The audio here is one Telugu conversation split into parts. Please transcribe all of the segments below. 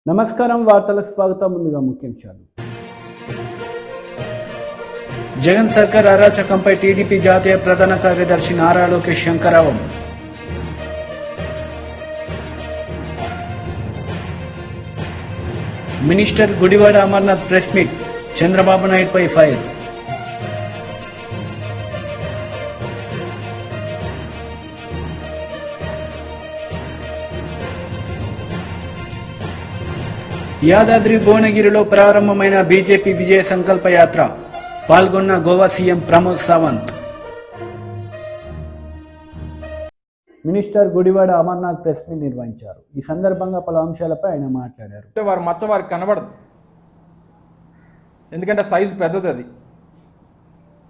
నమస్కారం వార్తలకు స్వాగతం. ముందుగా ముఖ్యాంశాలు. జగన్ సర్కార్ అరాచకంపై టీడీపీ జాతీయ ప్రధాన కార్యదర్శి నారా లోకేష్ శంకరావం. Minister Gudivada Amarnath press meet, Chandrababu నాయుడుపై ఫైర్. యాదాద్రి భువనగిరిలో ప్రారంభమైన బీజేపీ విజయ సంకల్ప యాత్ర, పాల్గొన్న Goa CM Pramod Sawant. Minister Gudivada Amarnath press meet నిర్వహించారు. ఈ సందర్భంగా పలు అంశాలపై ఆయన మాట్లాడారు. వారి మచ్చ వారికి కనబడదు, ఎందుకంటే సైజు పెద్దది. అది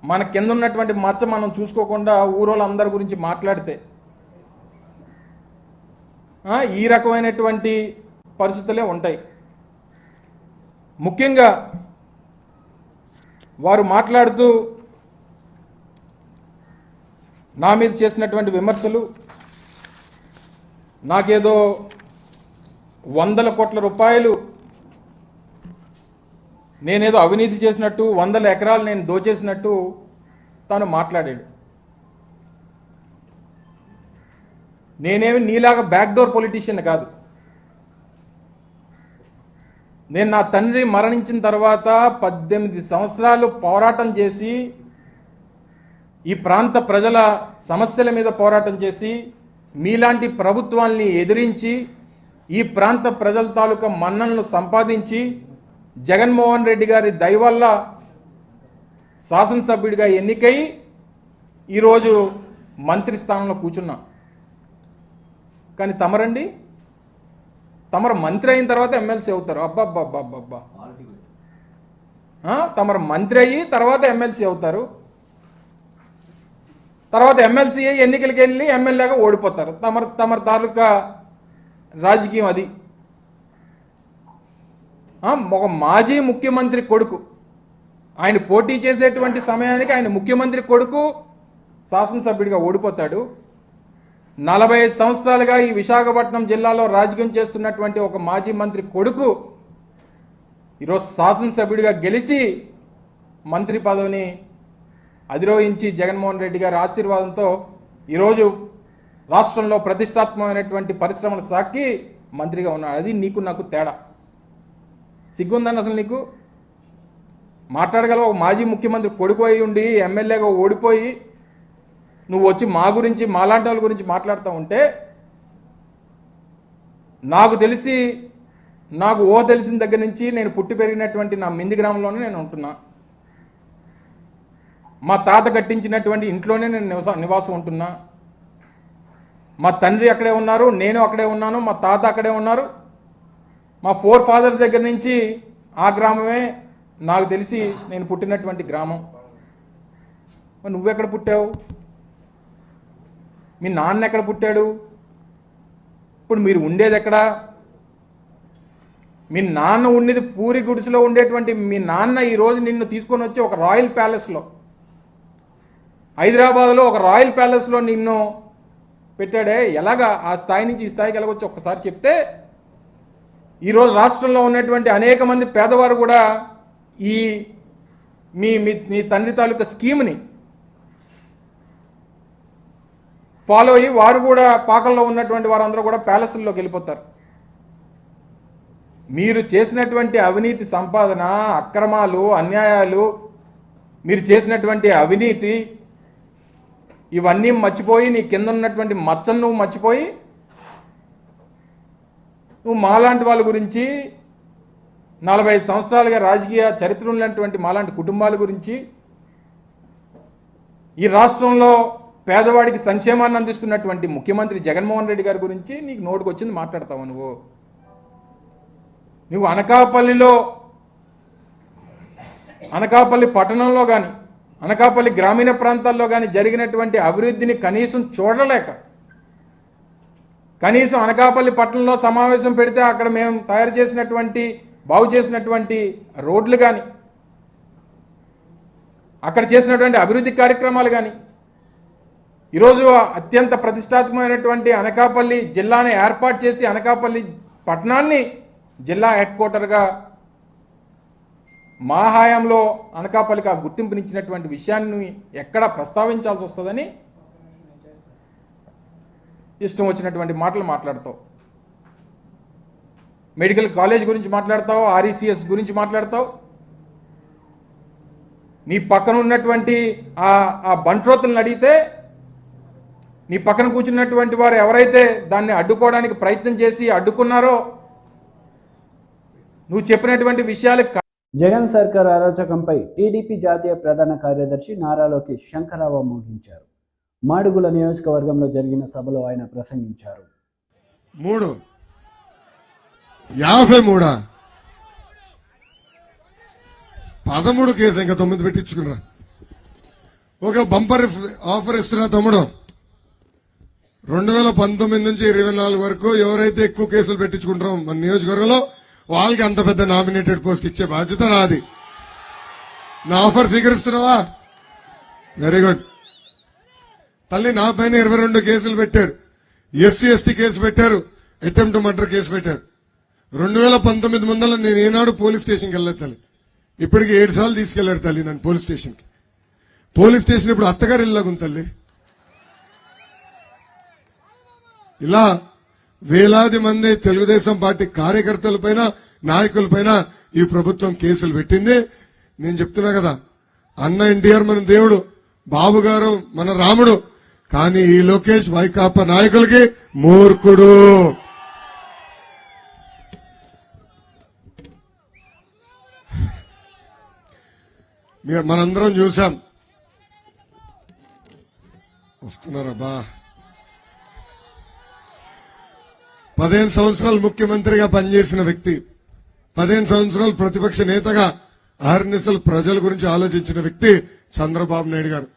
మన కింద ఉన్నటువంటి మచ్చ మనం చూసుకోకుండా ఊరోళ్ళ అందరి గురించి మాట్లాడితే ఈ రకమైనటువంటి పరిస్థితులే ఉంటాయి. ముఖ్యంగా వారు మాట్లాడుతూ నా మీద చేసినటువంటి విమర్శలు, నాకేదో 100 కోట్ల రూపాయలు నేనేదో అవినీతి చేసినట్టు, 100 ఎకరాలు నేను దోచేసినట్టు తాను మాట్లాడాడు. నేనేమి నీలాగా బ్యాక్డోర్ పొలిటీషియన్ కాదు. నేను నా తండ్రి మరణించిన తర్వాత 18 సంవత్సరాలు పోరాటం చేసి, ఈ ప్రాంత ప్రజల సమస్యల మీద పోరాటం చేసి, మీలాంటి ప్రభుత్వాల్ని ఎదిరించి, ఈ ప్రాంత ప్రజల తాలూకా మన్ననలు సంపాదించి, జగన్మోహన్ రెడ్డి గారి దయ వల్ల శాసనసభ్యుడిగా ఎన్నికై ఈరోజు మంత్రి స్థానంలో కూర్చున్నా. కానీ తమరండి, తమరు మంత్రి అయిన తర్వాత ఎమ్మెల్సీ అవుతారు. అబ్బబ్బబ్బబ్బబ్బా, తమరు మంత్రి అయ్యి తర్వాత ఎమ్మెల్సీ అవుతారు. తర్వాత ఎమ్మెల్సీ అయ్యి ఎన్నికలకి వెళ్ళి ఎమ్మెల్యేగా ఓడిపోతారు. తమరు తాలూకా రాజకీయం అది. ఒక మాజీ ముఖ్యమంత్రి కొడుకు, ఆయన పోటీ చేసేటువంటి సమయానికి ఆయన ముఖ్యమంత్రి కొడుకు శాసనసభ్యుడిగా ఓడిపోతాడు. 45 సంవత్సరాలుగా ఈ విశాఖపట్నం జిల్లాలో రాజకీయం చేస్తున్నటువంటి ఒక మాజీ మంత్రి కొడుకు ఈరోజు శాసనసభ్యుడిగా గెలిచి మంత్రి పదవిని అధిరోహించి జగన్మోహన్ రెడ్డి గారి ఆశీర్వాదంతో ఈరోజు రాష్ట్రంలో ప్రతిష్టాత్మకమైనటువంటి పరిశ్రమల శాఖకి మంత్రిగా ఉన్నాడు. అది నీకు నాకు తేడా. సిగ్గుందని అసలు నీకు మాట్లాడగలవు? ఒక మాజీ ముఖ్యమంత్రి కొడుకు అయి ఉండి ఎమ్మెల్యేగా ఓడిపోయి నువ్వు వచ్చి మా గురించి, మాలాంటి వాళ్ళ గురించి మాట్లాడుతూ ఉంటే, నాకు తెలిసి, నాకు తెలిసిన దగ్గర నుంచి నేను పుట్టి పెరిగినటువంటి నా మింది గ్రామంలోనే నేను ఉంటున్నా. మా తాత కట్టించినటువంటి ఇంట్లోనే నేను నివాసం ఉంటున్నా. మా తండ్రి అక్కడే ఉన్నారు, నేను అక్కడే ఉన్నాను, మా తాత అక్కడే ఉన్నారు. మా 4 ఫాదర్స్ దగ్గర నుంచి ఆ గ్రామమే నాకు తెలిసి నేను పుట్టినటువంటి గ్రామం. నువ్వెక్కడ పుట్టావు? మీ నాన్న ఎక్కడ పుట్టాడు? ఇప్పుడు మీరు ఉండేది ఎక్కడ? మీ నాన్న ఉండేది పూరి గుడిసెలో ఉండేటువంటి మీ నాన్న ఈరోజు నిన్ను తీసుకొని వచ్చి ఒక రాయల్ ప్యాలెస్లో, హైదరాబాద్లో ఒక రాయల్ ప్యాలెస్లో నిన్ను పెట్టాడే. ఎలాగా ఆ స్థాయి నుంచి ఈ స్థాయికి వెళ్ళవచ్చు ఒక్కసారి చెప్తే, ఈరోజు రాష్ట్రంలో ఉన్నటువంటి అనేక మంది పేదవారు కూడా ఈ మీ తండ్రి తాలూకా స్కీమ్ని ఫాలో అయ్యి వారు కూడా పాకల్లో ఉన్నటువంటి వారందరూ కూడా ప్యాలెస్ల్లోకి వెళ్ళిపోతారు. మీరు చేసినటువంటి అవినీతి సంపాదన, అక్రమాలు, అన్యాయాలు, మీరు చేసినటువంటి అవినీతి, ఇవన్నీ మర్చిపోయి, నీ కింద ఉన్నటువంటి మచ్చను నువ్వు మర్చిపోయి, నువ్వు మాలాంటి వాళ్ళ గురించి, 45 సంవత్సరాలుగా రాజకీయ చరిత్ర ఉన్నటువంటి మాలాంటి కుటుంబాల గురించి, ఈ రాష్ట్రంలో పేదవాడికి సంక్షేమాన్ని అందిస్తున్నటువంటి ముఖ్యమంత్రి జగన్మోహన్ రెడ్డి గారి గురించి నీకు నోటికి వచ్చింది మాట్లాడతావు. నువ్వు అనకాపల్లి పట్టణంలో కానీ, అనకాపల్లి గ్రామీణ ప్రాంతాల్లో కానీ జరిగినటువంటి అభివృద్ధిని కనీసం చూడలేక, కనీసం అనకాపల్లి పట్టణంలో సమావేశం పెడితే అక్కడ మేము తయారు చేసినటువంటి, బాగు చేసినటువంటి రోడ్లు కానీ, అక్కడ చేసినటువంటి అభివృద్ధి కార్యక్రమాలు కానీ, ఈరోజు అత్యంత ప్రతిష్టాత్మకమైనటువంటి అనకాపల్లి జిల్లాని ఏర్పాటు చేసి అనకాపల్లి పట్టణాన్ని జిల్లా హెడ్ క్వార్టర్గా మా హయాంలో అనకాపల్లికి ఆ గుర్తింపునిచ్చినటువంటి విషయాన్ని ఎక్కడ ప్రస్తావించాల్సి వస్తుందని ఇష్టం వచ్చినటువంటి మాటలు మాట్లాడతావు. మెడికల్ కాలేజ్ గురించి మాట్లాడతావు, ఆర్ఈసీఎస్ గురించి మాట్లాడతావు. నీ పక్కన ఉన్నటువంటి ఆ బంట్రోతులను అడిగితే నీ పక్కన కూర్చున్నటువంటి వారు ఎవరైతే దాన్ని అడ్డుకోవడానికి ప్రయత్నం చేసి అడ్డుకున్నారో నువ్వు చెప్పినటువంటి విషయాలు జగన్ సర్కార్ అరాచకంపై టీడీపీ జాతీయ ప్రధాన కార్యదర్శి నారా లోకేష్ శంఖారావం మోగించారు. మాడుగుల నియోజకవర్గంలో జరిగిన సభలో ఆయన ప్రసంగించారు. 13 కేసు ఇంకా 9 పెట్టించుకున్నా. ఒక బంపర్ ఆఫర్ ఇస్తున్నా తమ్ముడు. 2019 నుంచి 24 వరకు ఎవరైతే ఎక్కువ కేసులు పెట్టించుకుంటారో మన నియోజకవర్గంలో వాళ్ళకి అంత పెద్ద నామినేటెడ్ పోస్ట్ ఇచ్చే బాధ్యత నాది. నా ఆఫర్ స్వీకరిస్తున్నావా? Very good. తల్లి నా పైన 22 కేసులు పెట్టారు. ఎస్సీ ఎస్టీ కేసు పెట్టారు, అటెంప్ట్ మర్డర్ కేసు పెట్టారు. 2019 ముందర నేను ఏనాడు పోలీస్ స్టేషన్కి వెళ్ళలేదు తల్లి. ఇప్పటికి 7 సార్లు తీసుకెళ్లారు తల్లి నన్ను పోలీస్ స్టేషన్కి. పోలీస్ స్టేషన్ ఇప్పుడు అత్తగారు ఇల్లాగుంది తల్లి. ఇలా వేలాది మంది తెలుగుదేశం పార్టీ కార్యకర్తలపైన నాయకులపైన ఈ ప్రభుత్వం కేసులు పెట్టింది. నేను చెప్తున్నా కదా, అన్న ఎన్టీఆర్ మన దేవుడు, బాబు గారు మన రాముడు, కానీ ఈ లోకేష్ వైకాపా నాయకులకి మూర్ఖుడు. మనందరం చూసాం. వస్తున్నారబ్బా. 15 సంవత్సరాలు ముఖ్యమంత్రిగా పనిచేసిన వ్యక్తి, 15 సంవత్సరాలు ప్రతిపక్ష నేతగా అహర్నిశలు ప్రజల గురించి ఆలోచించిన వ్యక్తి చంద్రబాబు నాయుడు గారు.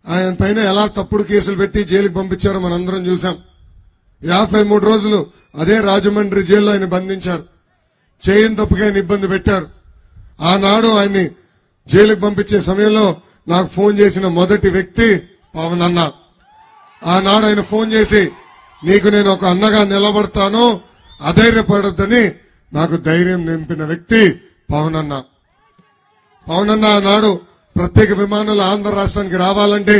ఆయన పైన ఎలా తప్పుడు కేసులు పెట్టి జైలుకు పంపించారో మనందరం చూసాం. 53 రోజులు అదే రాజమండ్రి జైల్లో ఆయన బంధించారు. చేయని తప్పుగా ఆయన ఇబ్బంది పెట్టారు. ఆనాడు ఆయన్ని జైలుకు పంపించే సమయంలో నాకు ఫోన్ చేసిన మొదటి వ్యక్తి పవన్ అన్న. ఆనాడు ఆయన ఫోన్ చేసి, నీకు నేను ఒక అన్నగా నిలబడతాను, అధైర్యపడద్దని నాకు ధైర్యం నింపిన వ్యక్తి పవన్ అన్న. పవన్ అన్న ఆనాడు ప్రత్యేక విమానాలు ఆంధ్ర రాష్ట్రానికి రావాలంటే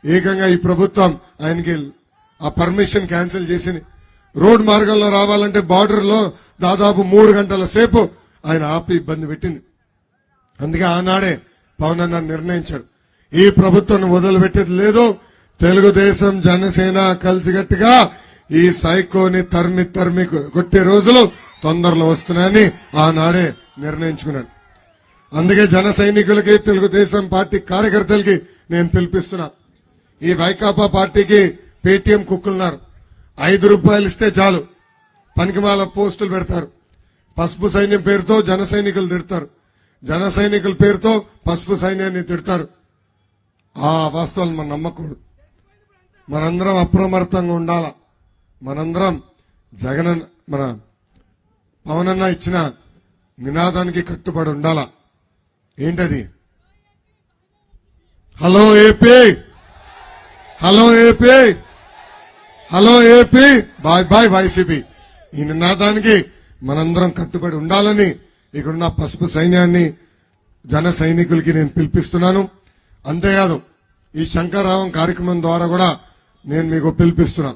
ఏకంగా ఈ ప్రభుత్వం ఆయనకి ఆ పర్మిషన్ క్యాన్సిల్ చేసింది. రోడ్ మార్గంలో రావాలంటే బార్డర్ లో దాదాపు 3 గంటల సేపు ఆయన ఆపి ఇబ్బంది పెట్టింది. అందుకే ఆనాడే పవన్ అన్న నిర్ణయించాడు, ఈ ప్రభుత్వాన్ని వదిలిపెట్టేది లేదు, తెలుగుదేశం జనసేన కలిసిగట్టుగా ఈ సైకోని తరిమి కొట్టే రోజులు తొందరలో వస్తున్నాయని ఆనాడే నిర్ణయించుకున్నాడు. అందుకే జన సైనికులకి తెలుగుదేశం పార్టీ కార్యకర్తలకి నేను పిలిపిస్తున్నా. ఈ వైకాపా పార్టీకి పేటీఎం కుక్కులున్నారు. 5 రూపాయలు ఇస్తే చాలు పనికిమాల పోస్టులు పెడతారు. పసుపు సైన్యం పేరుతో జన సైనికులు తిడతారు, జన సైనికుల పేరుతో పసుపు సైన్యాన్ని తిడతారు. ఆ వాస్తవాలు మనం నమ్మకూడదు. మనందరం అప్రమత్తంగా ఉండాలా. మనందరం మన పవనన్న ఇచ్చిన నినాదానికి కట్టుబడి ఉండాలా. ఏంటది? Hello AP, hello AP, hello AP, bye bye YCP. ఈ నినాదానికి మనందరం కట్టుబడి ఉండాలని ఇక్కడున్న పసుపు సైన్యాన్ని జన సైనికులకి నేను పిలిపిస్తున్నాను. అంతేకాదు ఈ శంకరరావం కార్యక్రమం ద్వారా కూడా నేను మీకు పిలిపిస్తున్నా.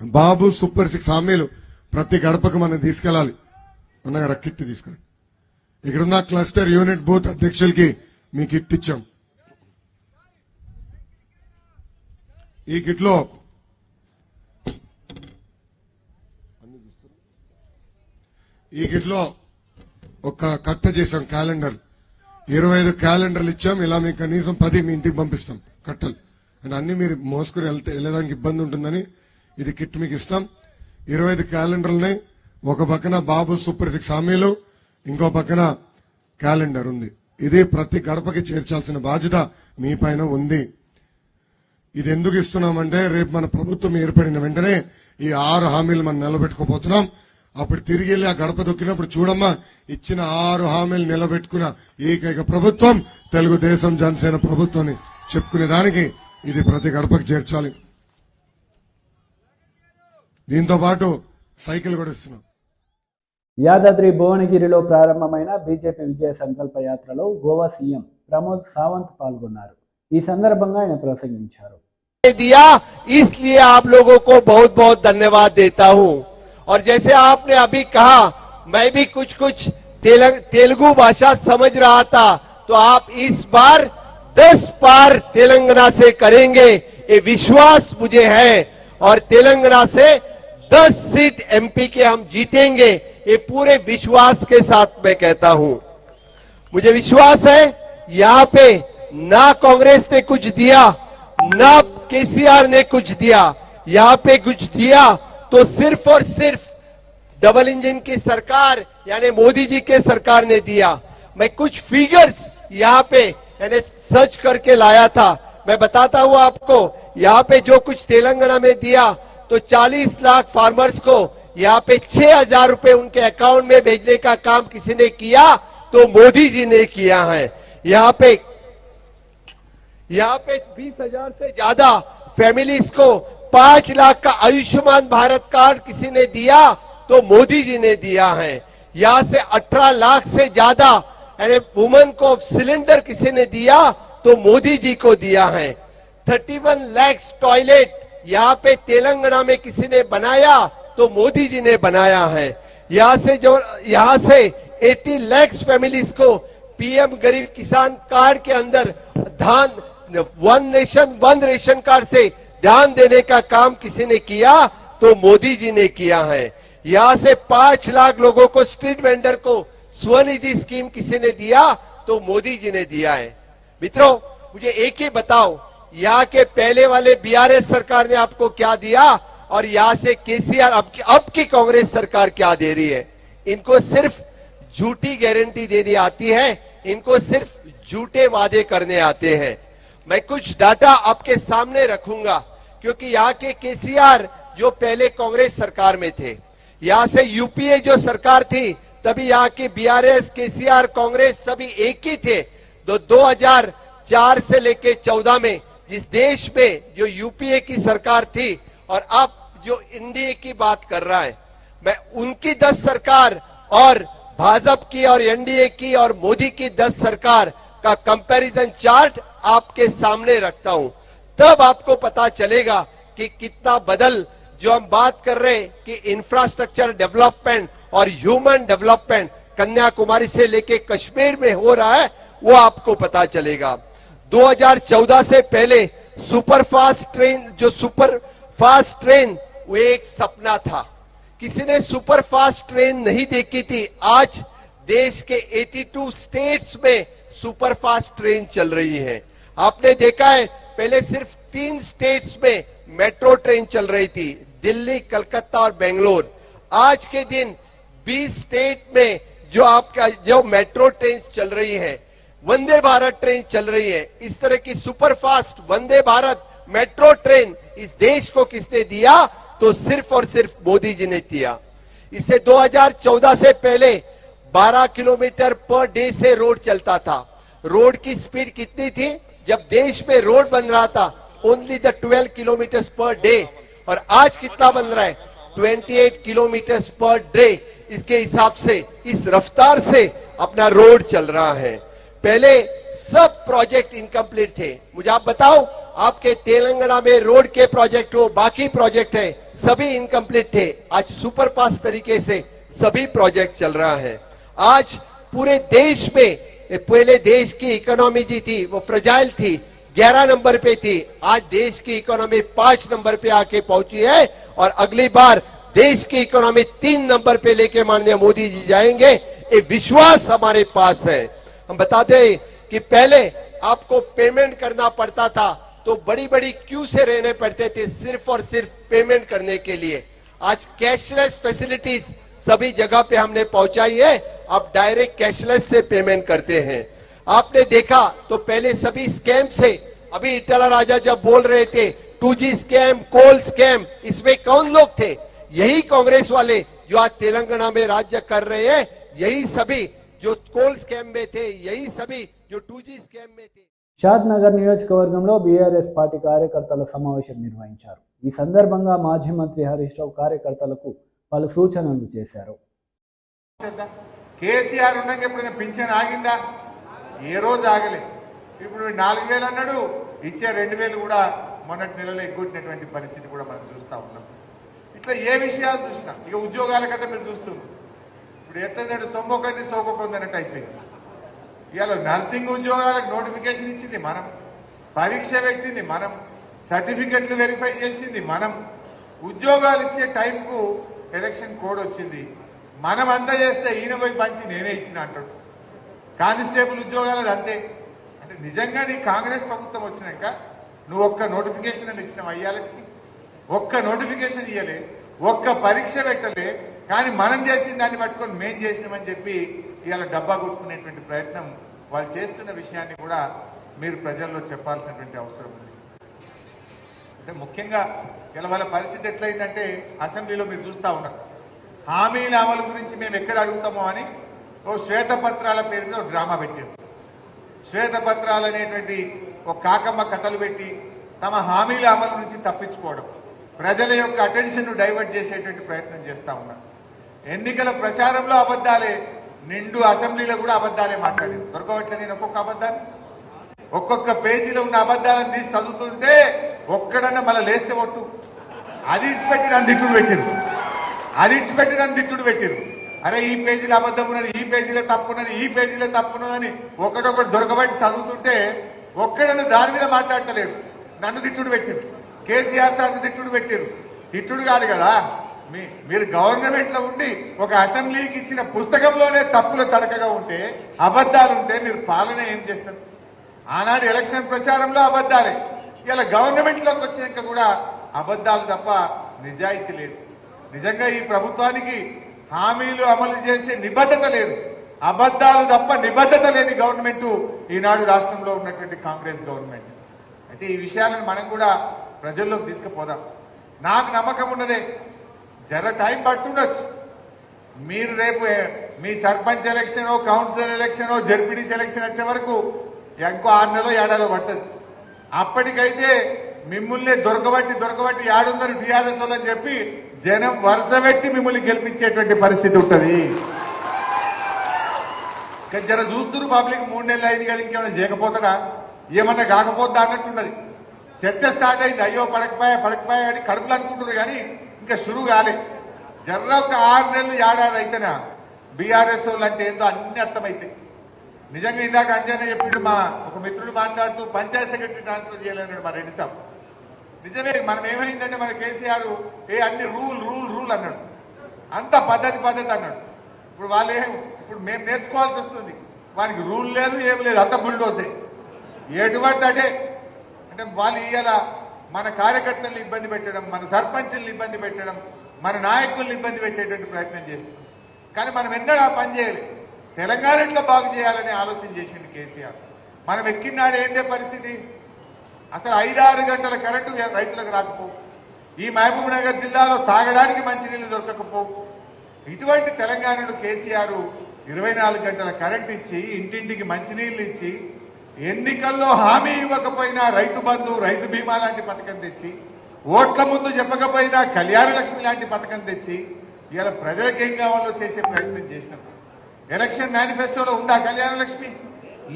బాబు సూపర్ 6 హామీలు ప్రతి గడపకు మనం తీసుకెళ్లాలి. అన్నగారు కిట్ తీసుకురండి. ఇక్కడున్న క్లస్టర్ యూనిట్ బూత్ అధ్యక్షులకి మీ కిట్ ఇచ్చాం. ఈ కిట్లో ఒక కట్ట చేశాం క్యాలెండర్. 25 క్యాలెండర్లు ఇచ్చాం. ఇలా మీకు కనీసం 10 మీ ఇంటికి పంపిస్తాం కట్టలు. అంటే అన్ని మీరు మోసుకుని వెళ్ళడానికి ఇబ్బంది ఉంటుందని ఇది కిట్ మీకు ఇస్తాం. 25 క్యాలెండర్లున్నాయి. ఒక పక్కన బాబు సూపర్ 6 హామీలు, ఇంకో పక్కన క్యాలెండర్ ఉంది. ఇది ప్రతి గడపకి చేర్చాల్సిన బాధ్యత మీ పైన ఉంది. ఇది ఎందుకు ఇస్తున్నామంటే రేపు మన ప్రభుత్వం ఏర్పడిన వెంటనే ఈ 6 హామీలు మనం నిలబెట్టుకోపోతున్నాం. అప్పుడు తిరిగి వెళ్ళి ఆ గడప దొక్కినప్పుడు చూడమ్మా, ఇచ్చిన 6 హామీలు నిలబెట్టుకున్న ఏకైక ప్రభుత్వం తెలుగుదేశం జనసేన ప్రభుత్వం చెప్పుకునే దానికి ఇది ప్రతి గడపకి చేర్చాలి. దీంతో పాటు సైకిల్ కూడా ఇస్తున్నాం. యాదాద్రి భువనగిరిలో ప్రారంభమైన బీజేపీ విజయ సంకల్ప యాత్రలో గోవా సీఎం ప్రమోద్ సావంత్ పాల్గొన్నారు. ఈ సందర్భంగా ఆయన ప్రసంగించారు. दिया इसलिए आप लोगों को बहुत बहुत धन्यवाद देता हूं। और जैसे आपने अभी कहा, मैं भी कुछ तेलुगु भाषा समझ रहा था, तो आप इस बार 10 पार तेलंगाना से करेंगे, ये विश्वास मुझे है। और तेलंगाना से 10 सीट एमपी के हम जीतेंगे, ये पूरे विश्वास के साथ मैं कहता हूं। मुझे विश्वास है यहाँ पे ना कांग्रेस ने कुछ दिया, ना केसीआर ने कुछ दिया, यहाँ पे कुछ दिया तो सिर्फ और सिर्फ डबल इंजन की सरकार यानी मोदी जी के सरकार ने दिया। मैं कुछ फिगर्स यहाँ पे यानी सर्च करके लाया था, मैं बताता हूँ आपको। यहाँ पे जो कुछ तेलंगाना में दिया तो 40 लाख फार्मर्स को यहाँ पे 6,000 रुपए उनके अकाउंट में भेजने का काम किसी ने किया तो मोदी जी ने किया है। यहाँ पे 20,000 से ज्यादा फैमिलीज को 5 लाख का आयुष्मान भारत कार्ड किसी ने दिया तो मोदी जी ने दिया है। यहाँ से 18 लाख से ज्यादा वुमेन को सिलेंडर किसी ने दिया तो मोदी जी को दिया है। 31 लाख टॉयलेट यहाँ पे तेलंगाना में किसी ने बनाया तो मोदी जी ने बनाया है। यहाँ से 80 लाख फैमिलीज को पीएम गरीब किसान कार्ड के अंदर धान one nation one ration card से ध्यान देने का काम किसी ने किया तो मोदी जी ने किया है। यहाँ से 5 लाख लोगों को स्ट्रीट वेंडर को स्वनिधि स्कीम किसी ने दिया तो मोदी जी ने दिया है। मित्रों, मुझे एक ही बताओ, यहाँ के पहले वाले बीआरएस सरकार ने आपको क्या दिया और यहाँ से केसीआर अब की कांग्रेस सरकार क्या दे रही है? इनको सिर्फ झूठी गारंटी देनी आती है, इनको सिर्फ झूठे वादे करने आते हैं। मैं कुछ डाटा आपके सामने रखूंगा, क्योंकि यहाँ के केसीआर जो पहले कांग्रेस सरकार में थे, यहाँ से यूपीए जो सरकार थी तभी यहाँ की बीआरएस केसीआर कांग्रेस सभी एक ही थे। 2004 से लेके 14 में जिस देश में जो यूपीए की सरकार थी और अब जो एनडीए की बात कर रहा है, मैं उनकी 10 सरकार और भाजपा की और एनडीए की और मोदी की 10 सरकार का कंपैरिजन चार्ट आपके सामने रखता हूं। तब आपको पता चलेगा कि कितना बदल जो हम बात कर रहे हैं कि इंफ्रास्ट्रक्चर डेवलपमेंट और ह्यूमन डेवलपमेंट कन्याकुमारी से लेके कश्मीर में हो रहा है, वो आपको पता चलेगा। 2014 से पहले सुपर फास्ट ट्रेन वो एक सपना था, किसी ने सुपर फास्ट ट्रेन नहीं देखी थी। आज देश के 82 स्टेट्स में सुपर फास्ट ट्रेन चल रही है। आपने देखा है पहले सिर्फ 3 स्टेट्स में मेट्रो ट्रेन चल रही थी, दिल्ली, कलकत्ता और बेंगलोर। आज के दिन 20 स्टेट में जो मेट्रो ट्रेन चल रही है, वंदे भारत ट्रेन चल रही है। इस तरह की super fast Vande Bharat metro train इस देश को किसने दिया तो सिर्फ और सिर्फ मोदी जी ने दिया। इससे 2014 से पहले 12 किलोमीटर पर डे से रोड चलता था। रोड की स्पीड कितनी थी जब देश में रोड बन रहा था? Only the 12 kilometre per day. और आज कितना बन रहा है? 28 किलोमीटर पर डे। इसके हिसाब से इस रफ्तार से अपना रोड चल रहा है। पहले सब प्रोजेक्ट इनकम्प्लीट थे। मुझे आप बताओ, आपके तेलंगाना में रोड के प्रोजेक्ट हो, बाकी प्रोजेक्ट है, सभी इनकम्प्लीट थे। आज सुपर फास्ट तरीके से सभी प्रोजेक्ट चल रहा है। आज पूरे देश में पहले देश की इकोनॉमी जी थी वो फ्रजाइल थी, 11 नंबर पे थी। आज देश की इकोनॉमी 5 नंबर पे आके पहुंची है और अगली बार देश की इकोनॉमी 3 नंबर पे लेके माननीय मोदी जी जाएंगे, ये विश्वास हमारे पास है। हम बताते हैं कि पहले आपको पेमेंट करना पड़ता था तो बड़ी बड़ी क्यू से रहने पड़ते थे सिर्फ और सिर्फ पेमेंट करने के लिए। आज कैशलेस फैसिलिटीज सभी जगह पे हमने पहुंचाई है। अब डायरेक्ट कैशलेस से पेमेंट करते हैं। आपने देखा तो पहले सभी स्कैम से, अभी इटाला राजा जब बोल रहे थे 2G स्कैम, कोल स्कैम, इसमें कौन लोग थे? यही कांग्रेस वाले जो आज तेलंगाना में राज्य कर रहे हैं, यही सभी जो कोल स्कैम में थे, यही सभी जो 2G स्कैम में थे। షాద్నగర్ నియోజకవర్గంలో బీఆర్ఎస్ పార్టీ కార్యకర్తల సమావేశం నిర్వహించారు. ఈ సందర్భంగా మాజీ మంత్రి హరీష్ రావు కార్యకర్తలకు పలు సూచనలు చేశారు. కేసీఆర్ ఉండగా ఎప్పుడైనా పింఛన్ ఆగిందా? ఏ రోజు ఆగలే. ఇప్పుడు 4,000 అన్నాడు, ఇచ్చే 2,000 కూడా మొన్నటి నెలలో ఎగ్గొట్టినటువంటి పరిస్థితి కూడా మనం చూస్తా ఉన్నాం. ఇట్లా ఏ విషయాలు చూసినా ఇక ఉద్యోగాల కథ మీరు చూస్తున్నాం. ఇప్పుడు ఎట్లయితే సొమ్మొకంది సోకొకంది అన్నట్టు అయిపోయింది. ఇవాళ నర్సింగ్ ఉద్యోగాలకు నోటిఫికేషన్ ఇచ్చింది మనం, పరీక్ష పెట్టింది మనం, సర్టిఫికెట్లు వెరిఫై చేసింది మనం, ఉద్యోగాలు ఇచ్చే టైంకు ఎలక్షన్ కోడ్ వచ్చింది. మనం అంతా చేస్తే ఈయన పోయి పంచి నేనే ఇచ్చిన అంటాడు. కానిస్టేబుల్ ఉద్యోగాలు అంతే. అంటే నిజంగా నీ కాంగ్రెస్ ప్రభుత్వం వచ్చినాక నువ్వు ఒక్క నోటిఫికేషన్ అని ఇచ్చినావు అయ్యాలకి, ఒక్క నోటిఫికేషన్ ఇవ్వలే, ఒక్క పరీక్ష పెట్టలే. కానీ మనం చేసిన దాన్ని పట్టుకొని మేం చేసినామని చెప్పి ఇవాళ డబ్బా కొట్టుకునేటువంటి ప్రయత్నం వాళ్ళు చేస్తున్న విషయాన్ని కూడా మీరు ప్రజల్లో చెప్పాల్సినటువంటి అవసరం ఉంది. అంటే ముఖ్యంగా ఇలా వాళ్ళ పరిస్థితి ఎట్లయిందంటే అసెంబ్లీలో మీరు చూస్తా ఉన్నారు, హామీల అమలు గురించి మేము ఎక్కడ అడుగుతామో అని ఓ శ్వేతపత్రాల పేరుతో డ్రామా పెట్టారు. శ్వేతపత్రాలు అనేటువంటి ఒక కాకమ్మ కథలు పెట్టి తమ హామీల అమలు నుంచి తప్పించుకోవడం, ప్రజల యొక్క అటెన్షన్ ను డైవర్ట్ చేసేటువంటి ప్రయత్నం చేస్తా ఉన్నారు. ఎన్నికల ప్రచారంలో అబద్దాలే, నిండు అసెంబ్లీలో కూడా అబద్దాలే మాట్లాడింది. దొరకవట్లే నేను ఒక్కొక్క పేజీలో ఉన్న అబద్దాలను తీసి చదువుతుంటే ఒక్కడన్నా మళ్ళీ లేస్తే ఒట్టు అది ఇచ్చిపెట్టి నన్ను దిట్టుడు పెట్టిరు. అరే ఈ పేజీలో అబద్ధం ఉన్నది, ఈ పేజీలో తప్పున్నది, ఈ పేజీలో తప్పున్నదని ఒకటొకటి దొరకబట్టి చదువుతుంటే ఒక్కడన్నా దాని మీద మాట్లాడతలేడు. నన్ను తిట్టుడు పెట్టిరు, కేసీఆర్ సార్ని తిట్టుడు పెట్టిరు. తిట్టుడు కాదు కదా, మీరు గవర్నమెంట్ లో ఉండి ఒక అసెంబ్లీకి ఇచ్చిన పుస్తకంలోనే తప్పులు తడకగా ఉంటే, అబద్దాలు ఉంటే మీరు పాలన ఏం చేస్తారు? ఆనాడు ఎలక్షన్ ప్రచారంలో అబద్దాలే, ఇలా గవర్నమెంట్ లోకి వచ్చాక కూడా అబద్దాలు తప్ప నిజాయితీ లేదు. నిజంగా ఈ ప్రభుత్వానికి హామీలు అమలు చేసే నిబద్ధత లేదు, అబద్దాలు తప్ప నిబద్ధత లేని గవర్నమెంట్ ఈనాడు రాష్ట్రంలో ఉన్నటువంటి కాంగ్రెస్ గవర్నమెంట్. అయితే ఈ విషయాలను మనం కూడా ప్రజల్లోకి తీసుకుపోదాం. నాకు నమ్మకం ఉన్నదే, జర టైం పట్టుండొచ్చు. మీరు రేపు మీ sarpanch election, councillor election, ZPTC election వచ్చే వరకు ఇంకో 6 నెలలో 7 నెలలో పట్టదు. అప్పటికైతే మిమ్మల్ని దొరకబట్టి ఆడుందని టీఆర్ఎస్ వాళ్ళని చెప్పి జనం వరుస పెట్టి మిమ్మల్ని గెలిపించేటువంటి పరిస్థితి ఉంటుంది. జర చూస్తున్నారు పబ్లిక్ 3 నెలలు అయింది కదా, ఇంకేమైనా చేయకపోతాడా, ఏమన్నా కాకపోద్దా అన్నట్టున్నది. చర్చ స్టార్ట్ అయింది, అయ్యో పడకపోయా అని కడుపులు అనుకుంటున్నారు కానీ ఇంకా షురు కాలే. జర్ర ఒక 6 నెలలు 7 నెలలు అయితేనా బీఆర్ఎస్ వాళ్ళు అంటే ఏందో అన్ని అర్థమైతాయి. నిజంగా ఇందాక అంజనే చెప్పిండు, మా ఒక మిత్రుడు మాట్లాడుతూ పంచాయత్ సెక్రటరీ ట్రాన్స్ఫర్ చేయాలన్నాడు మా రెడ్డి సాబ్. నిజమే, మనం ఏమైందంటే మన కేసీఆర్ అన్ని రూల్ అన్నాడు, అంత పద్ధతి అన్నాడు. ఇప్పుడు మేము నేర్చుకోవాల్సి వస్తుంది, వానికి రూల్ లేదు ఏం లేదు, అంత బుల్డోసే ఎటువంటి అంటే వాళ్ళు ఇవాళ మన కార్యకర్తలను ఇబ్బంది పెట్టడం, మన సర్పంచులను ఇబ్బంది పెట్టడం, మన నాయకులను ఇబ్బంది పెట్టేటువంటి ప్రయత్నం చేస్తున్నాం. కానీ మనం ఎన్నడూ ఆ పని చేయాలి, తెలంగాణలో బాగు చేయాలని ఆలోచన చేసింది కేసీఆర్. మనం ఎక్కినాడు ఏంటే పరిస్థితి, అసలు 5-6 గంటల కరెంటు రైతులకు రాకపోవు, ఈ మహబూబ్ నగర్ జిల్లాలో తాగడానికి మంచినీళ్లు దొరకకపోవు. ఇటువంటి తెలంగాణలో కేసీఆర్ 24 గంటల కరెంట్ ఇచ్చి, ఇంటింటికి మంచినీళ్లు ఇచ్చి, ఎన్నికల్లో హామీ ఇవ్వకపోయినా రైతు బంధు, రైతు బీమా లాంటి పథకం తెచ్చి, ఓట్ల ముందు చెప్పకపోయినా కళ్యాణ లక్ష్మి లాంటి పథకం తెచ్చి ఇవాళ ప్రజలకేం కావాలో చేసే ప్రయత్నం చేసినాం. ఎలక్షన్ మేనిఫెస్టోలో ఉందా కళ్యాణ లక్ష్మి?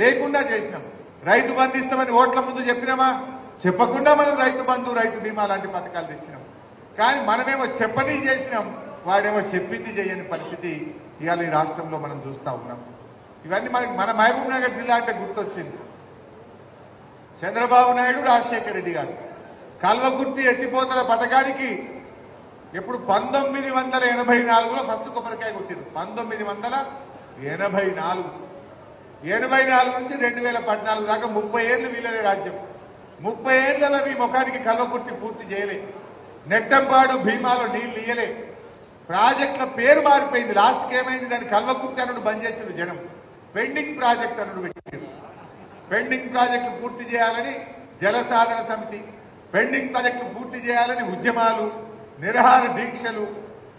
లేకుండా చేసినాం. రైతు బంధు ఇస్తామని ఓట్ల ముందు చెప్పినామా? చెప్పకుండా మనం రైతు బంధు, రైతు బీమా లాంటి పథకాలు తెచ్చినాం. కానీ మనమేమో చెప్పని చేసినాం, వాడేమో చెప్పింది చేయని పరిస్థితి ఇవాళ ఈ రాష్ట్రంలో మనం చూస్తా ఉన్నాం. ఇవన్నీ మన మహబూబ్ నగర్ జిల్లా అంటే గుర్తొచ్చింది. చంద్రబాబు నాయుడు, రాజశేఖర రెడ్డి గారు కల్వకుర్తి ఎత్తిపోతల పథకానికి ఎప్పుడు 1984లో ఫస్ట్ కొబ్బరికాయ కొట్టింది. 1984 నుంచి 2014 దాకా 30 ఏళ్లు వీళ్ళదే రాజ్యం. 30 ఏళ్లలో మీ ముఖానికి కల్వకుర్తి పూర్తి చేయలే, నెట్టంపాడు భీమాలో నీళ్లు ఇయ్యలే, ప్రాజెక్టుల పేరు మారిపోయింది. లాస్ట్కి ఏమైంది, దాన్ని కల్వకుర్తి అన్నుడు బంద్ చేసింది జనం, పెండింగ్ ప్రాజెక్ట్ అన్నుడు పెట్టారు. పెండింగ్ ప్రాజెక్టులు పూర్తి చేయాలని జలసాధన సమితి, పెండింగ్ ప్రాజెక్టులు పూర్తి చేయాలని ఉద్యమాలు, నిరహార దీక్షలు.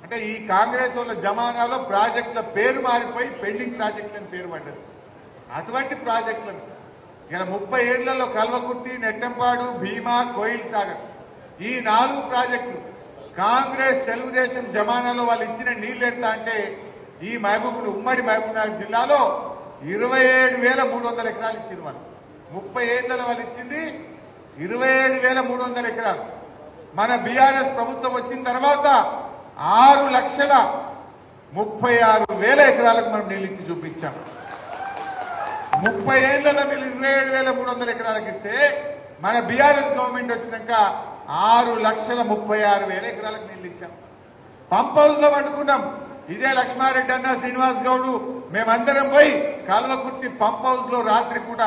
అంటే ఈ కాంగ్రెస్ వాళ్ళ జమానాలో ప్రాజెక్టుల పేరు మారిపోయి పెండింగ్ ప్రాజెక్టులని పేరు పడ్డది. అటువంటి ప్రాజెక్టులను ఇలా 30 ఏళ్లలో కల్వకుర్తి, నెట్టంపాడు, భీమా, కోయిల్ సాగర్ ఈ 4 ప్రాజెక్టులు కాంగ్రెస్ తెలుగుదేశం జమానాలో వాళ్ళు ఇచ్చిన నీళ్లు ఎంత అంటే ఈ ఉమ్మడి మహబూబ్నగర్ జిల్లాలో 27,300 ఎకరాలు ఇచ్చింది. మనం 30 ఏళ్ల వాళ్ళు ఇచ్చింది 27,300 ఎకరాలు. మన బీఆర్ఎస్ ప్రభుత్వం వచ్చిన తర్వాత 6,36,000 ఎకరాలకు మనం నీళ్ళు ఇచ్చి చూపించాం. 30 ఏళ్లలో మీరు 27,300 ఎకరాలకు ఇస్తే మన బీఆర్ఎస్ గవర్నమెంట్ వచ్చినాక 6,36,000 ఎకరాలకు నీళ్ళు ఇచ్చాం. పంప్ హౌస్ లో పట్టుకున్నాం. ఇదే లక్ష్మారెడ్డి అన్న, శ్రీనివాస్ గౌడ్ మేమందరం పోయి కాల్వకుర్తి పంప్ హౌస్ లో రాత్రి పూట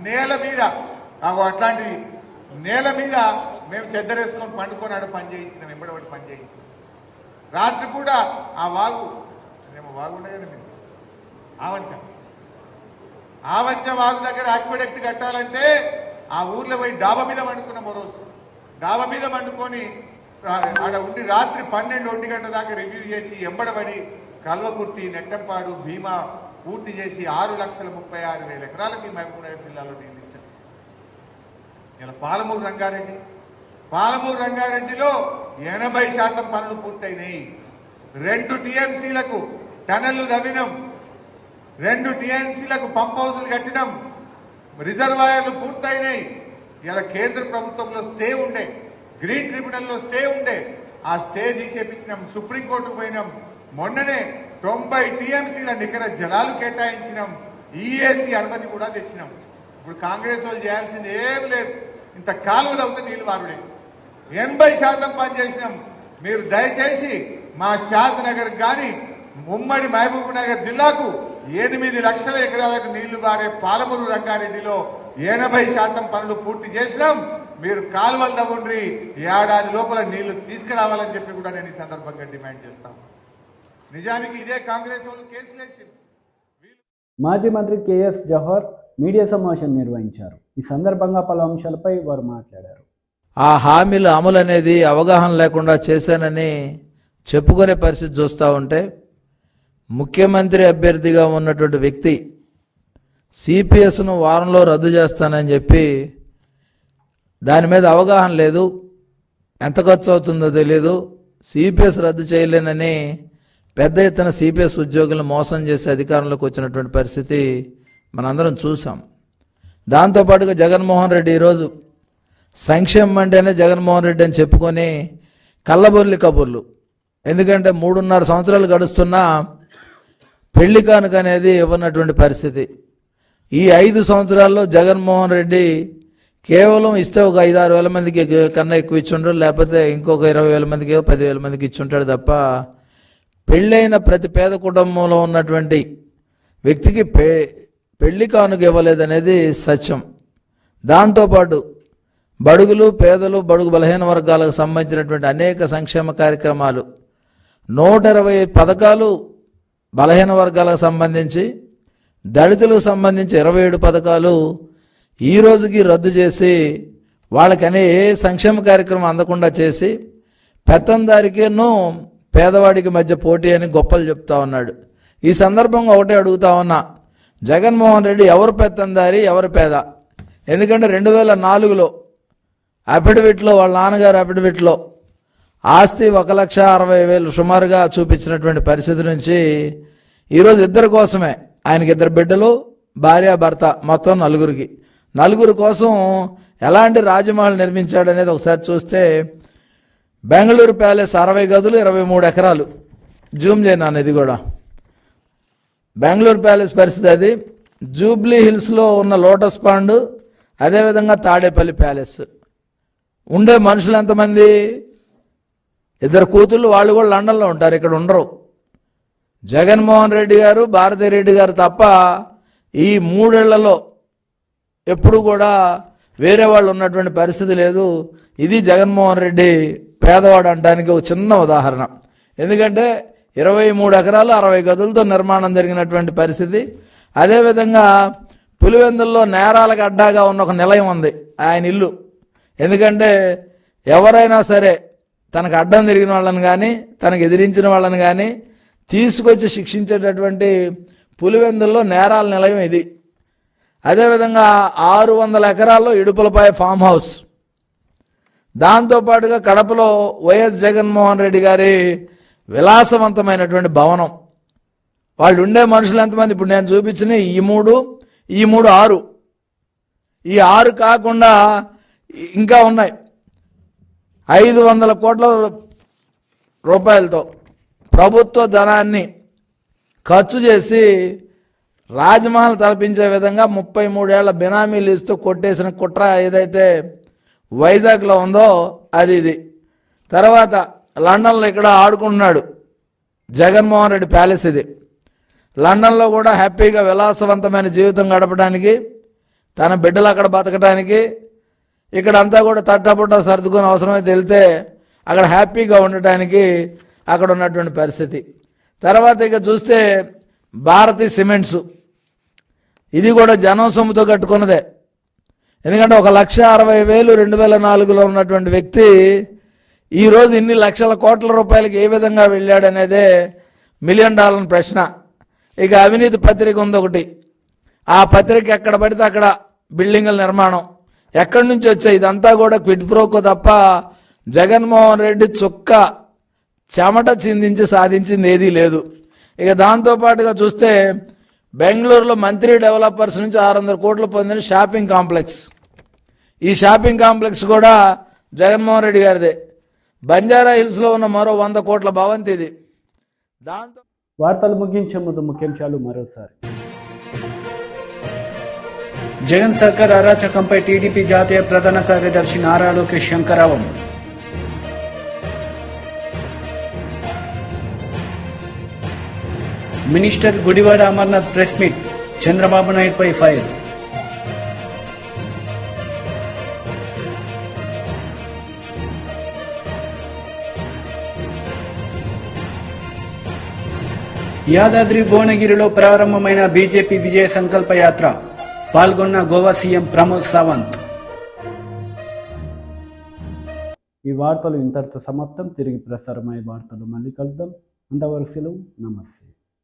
నేల మీద అట్లాంటి నేల మీద మేము చెద్దరేసుకొని పండుకొని ఆడ పని చేయించినాం. వెంబడబడి పని చేయించినాం. రాత్రి పూట ఆ వాగు ఉండగానే మేము ఆవంచ వాగు దగ్గర ఆక్విడెక్ట్ కట్టాలంటే ఆ ఊర్లో పోయి డాబా మీద పండుకున్నాం. ఓ రోజు డాబా మీద పండుకొని ఆడ ఉండి రాత్రి 12-1 గంటల దాకా రివ్యూ చేసి ఎంబడబడి కల్వకుర్తి, నెట్టంపాడు, భీమా పూర్తి చేసి 6,36,000 ఎకరాలకి మహబూబ్నగర్ జిల్లాలో నీళ్ళు ఇచ్చారు. ఇలా పాలమూరు రంగారెడ్డిలో 80% పనులు పూర్తయినాయి. 2 టీఎంసీలకు టనళ్లు తవ్వినాం. 2 టీఎంసీలకు పంప్ హౌసులు కట్టినాం. రిజర్వాయర్లు పూర్తయినాయి. ఇలా కేంద్ర ప్రభుత్వంలో స్టే ఉండే, గ్రీన్ ట్రిబ్యునల్ లో స్టే ఉండే, ఆ స్టే తీసేపించినాం. సుప్రీంకోర్టుకు పోయినాం. మొన్ననే 90 టీఎంసీల నికర జలాలు కేటాయించినాం. ఈఏసీ అనుమతి కూడా తెచ్చినాం. ఇప్పుడు కాంగ్రెస్ వాళ్ళు చేయాల్సింది ఏం లేదు. ఇంత కాలువ తవ్వుతే నీళ్లు వారుడే. 80% పని చేసినాం. మీరు దయచేసి మా షాద్ నగర్ కానీ ఉమ్మడి మహబూబ్ నగర్ జిల్లాకు 8 లక్షల ఎకరాలకు నీళ్లు బారే పాలమూరు రంగారెడ్డిలో 80% పనులు పూర్తి చేసినాం. మీరు కాలువలు తవ్వండి, ఏడాది లోపల నీళ్లు తీసుకురావాలని చెప్పి కూడా నేను ఈ సందర్భంగా డిమాండ్ చేస్తాను. నిజానికి ఇదే కాంగ్రెస్ వాళ్ళు కేసులు వేసింది. మాజీ మంత్రి కేఎస్ జవహర్ మీడియా సమావేశం నిర్వహించారు. ఈ సందర్భంగా పలు అంశాలపై వారు మాట్లాడారు. ఆ హామీల అమలు అనేది అవగాహన లేకుండా చేశానని చెప్పుకునే పరిస్థితి చూస్తూ ఉంటే, ముఖ్యమంత్రి అభ్యర్థిగా ఉన్నటువంటి వ్యక్తి సిపిఎస్ను వారంలో రద్దు చేస్తానని చెప్పి దాని మీద అవగాహన లేదు, ఎంత ఖర్చు అవుతుందో తెలియదు, సిపిఎస్ రద్దు చేయలేనని పెద్ద ఎత్తున సిపిఎస్ ఉద్యోగులను మోసం చేసే అధికారంలోకి వచ్చినటువంటి పరిస్థితి మనందరం చూసాం. దాంతోపాటుగా జగన్మోహన్ రెడ్డి ఈరోజు సంక్షేమం అంటేనే జగన్మోహన్ రెడ్డి అని చెప్పుకొని కళ్ళబొల్లి కబుర్లు. ఎందుకంటే 3.5 సంవత్సరాలు గడుస్తున్నా పెళ్లి కానుక అనేది ఇవ్వనటువంటి పరిస్థితి. ఈ 5 సంవత్సరాల్లో జగన్మోహన్ రెడ్డి కేవలం ఇస్తే ఒక 5-6 వేల మందికి కన్నా ఎక్కువ ఇచ్చుంటాడు, లేకపోతే ఇంకొక 20,000 మందికి 10,000 మందికి ఇచ్చుంటాడు తప్ప పెళ్ళైన ప్రతి పేద కుటుంబంలో ఉన్నటువంటి వ్యక్తికి పెళ్లి కానుక ఇవ్వలేదనేది సత్యం. దాంతోపాటు బడుగులు, పేదలు, బడుగు బలహీన వర్గాలకు సంబంధించినటువంటి అనేక సంక్షేమ కార్యక్రమాలు 120 పథకాలు బలహీన వర్గాలకు సంబంధించి, దళితులకు సంబంధించి 27 పథకాలు ఈ రోజుకి రద్దు చేసి వాళ్ళకనే ఏ సంక్షేమ కార్యక్రమం అందకుండా చేసి పెత్తందారికిను పేదవాడికి మధ్య పోటీ అని గొప్పలు చెప్తా ఉన్నాడు. ఈ సందర్భంగా ఒకటే అడుగుతా ఉన్నా, జగన్మోహన్ రెడ్డి ఎవరు పెత్తందారి, ఎవరు పేద? ఎందుకంటే 2004లో అఫిడవిట్లో, వాళ్ళ నాన్నగారు అఫిడవిట్లో ఆస్తి 1,60,000 సుమారుగా చూపించినటువంటి పరిస్థితి నుంచి ఈరోజు ఇద్దరి కోసమే, ఆయనకి 2 బిడ్డలు, భార్య, భర్త, మొత్తం 4 కోసం ఎలాంటి రాజమహల్ నిర్మించాడనేది ఒకసారి చూస్తే, బెంగళూరు ప్యాలెస్ 60 గదులు 23 ఎకరాలు. జూమ్ చేయను, ఇది కూడా బెంగళూరు ప్యాలెస్ పరిస్థితి అది. జూబ్లీ హిల్స్లో ఉన్న లోటస్ పాండ్, అదేవిధంగా తాడేపల్లి ప్యాలెస్. ఉండే మనుషులు ఎంతమంది? 2 కూతుళ్ళు, వాళ్ళు కూడా లండన్లో ఉంటారు, ఇక్కడ ఉండరు. జగన్మోహన్ రెడ్డి గారు, భారతీ రెడ్డి గారు తప్ప ఈ 3 ఏళ్లలో ఎప్పుడు కూడా వేరే వాళ్ళు ఉన్నటువంటి పరిస్థితి లేదు. ఇది జగన్మోహన్ రెడ్డి పేదవాడు అనడానికి ఒక చిన్న ఉదాహరణ. ఎందుకంటే 23 ఎకరాలు 60 గదులతో నిర్మాణం జరిగినటువంటి పరిస్థితి. అదేవిధంగా పులివెందుల్లో నేరాలకు అడ్డాగా ఉన్న ఒక నిలయం ఉంది, ఆయన ఇల్లు. ఎందుకంటే ఎవరైనా సరే తనకు అడ్డం తిరిగిన వాళ్ళని కానీ, తనకు ఎదిరించిన వాళ్ళని కానీ తీసుకొచ్చి శిక్షించేటటువంటి పులివెందుల్లో నేరాల నిలయం ఇది. అదేవిధంగా 600 ఎకరాల్లో ఇడుపులపాయ ఫామ్ హౌస్. దాంతోపాటుగా కడపలో వైఎస్ జగన్మోహన్ రెడ్డి గారి విలాసవంతమైనటువంటి భవనం. వాళ్ళు ఉండే మనుషులు ఎంతమంది? ఇప్పుడు నేను చూపించిన ఈ మూడు 6, ఈ 6 కాకుండా ఇంకా ఉన్నాయి. 500 కోట్ల రూపాయలతో ప్రభుత్వ ధనాన్ని ఖర్చు చేసి రాజమహల్ తలపించే విధంగా 33 ఏళ్ల బినామీలు ఇస్తూ కొట్టేసిన కుట్ర ఏదైతే వైజాగ్లో ఉందో అది ఇది. తర్వాత లండన్లో ఇక్కడ ఆడుకుంటున్నాడు జగన్మోహన్ రెడ్డి ప్యాలెస్ ఇది. లండన్లో కూడా హ్యాపీగా విలాసవంతమైన జీవితం గడపడానికి, తన బిడ్డలు అక్కడ బతకడానికి, ఇక్కడంతా కూడా తట్టబుట్ట సర్దుకొని అవసరమైతే వెళ్తే అక్కడ హ్యాపీగా ఉండటానికి అక్కడ ఉన్నటువంటి పరిస్థితి. తర్వాత ఇక చూస్తే భారతీ సిమెంట్స్, ఇది కూడా జనం సొమ్ముతో కట్టుకున్నదే. ఎందుకంటే 1,60,000 2004లో ఉన్నటువంటి వ్యక్తి ఈరోజు ఇన్ని లక్షల కోట్ల రూపాయలకి ఏ విధంగా వెళ్ళాడనేదే $1 మిలియన్ ప్రశ్న. ఇక అవినీతి పత్రిక ఉంది ఒకటి, ఆ పత్రిక ఎక్కడ పడితే అక్కడ బిల్డింగుల నిర్మాణం ఎక్కడి నుంచి వచ్చాయి? ఇదంతా కూడా క్విడ్ ప్రోకో తప్ప జగన్మోహన్ రెడ్డి చుక్క చెమట చిందించి సాధించింది ఏదీ లేదు. ఇక దాంతోపాటుగా చూస్తే బెంగళూరులో మంత్రి డెవలపర్స్ నుంచి 600 కోట్లు పొందిన షాపింగ్ కాంప్లెక్స్, ఈ షాపింగ్ కాంప్లెక్స్ కూడా జగన్మోహన్ రెడ్డి గారిదే. బంజారా హిల్స్లో ఉన్న మరో 100 కోట్ల భవంతి ఇది. దాంతో వార్తలు ముగించే ముందు ముఖ్యాంశాలు మరోసారి. జగన్ సర్కార్ అరాచకంపై టీడీపీ జాతీయ ప్రధాన కార్యదర్శి నారా లోకేష్ శంకరావం. Minister Gudivada Amarnath press meet, Chandrababu నాయుడుపై ఫైర్. యాదాద్రి భువనగిరిలో ప్రారంభమైన బీజేపీ విజయ సంకల్ప యాత్ర, పాల్గొన్న గోవా సీఎం ప్రమోద్ సావంత్. ఈ వార్తలు ఇంతటితో సమాప్తం. తిరిగి ప్రసారమయ్యే వార్తలు మళ్ళీ కలుద్దాం. అంతవరకు సెలవు. నమస్తే.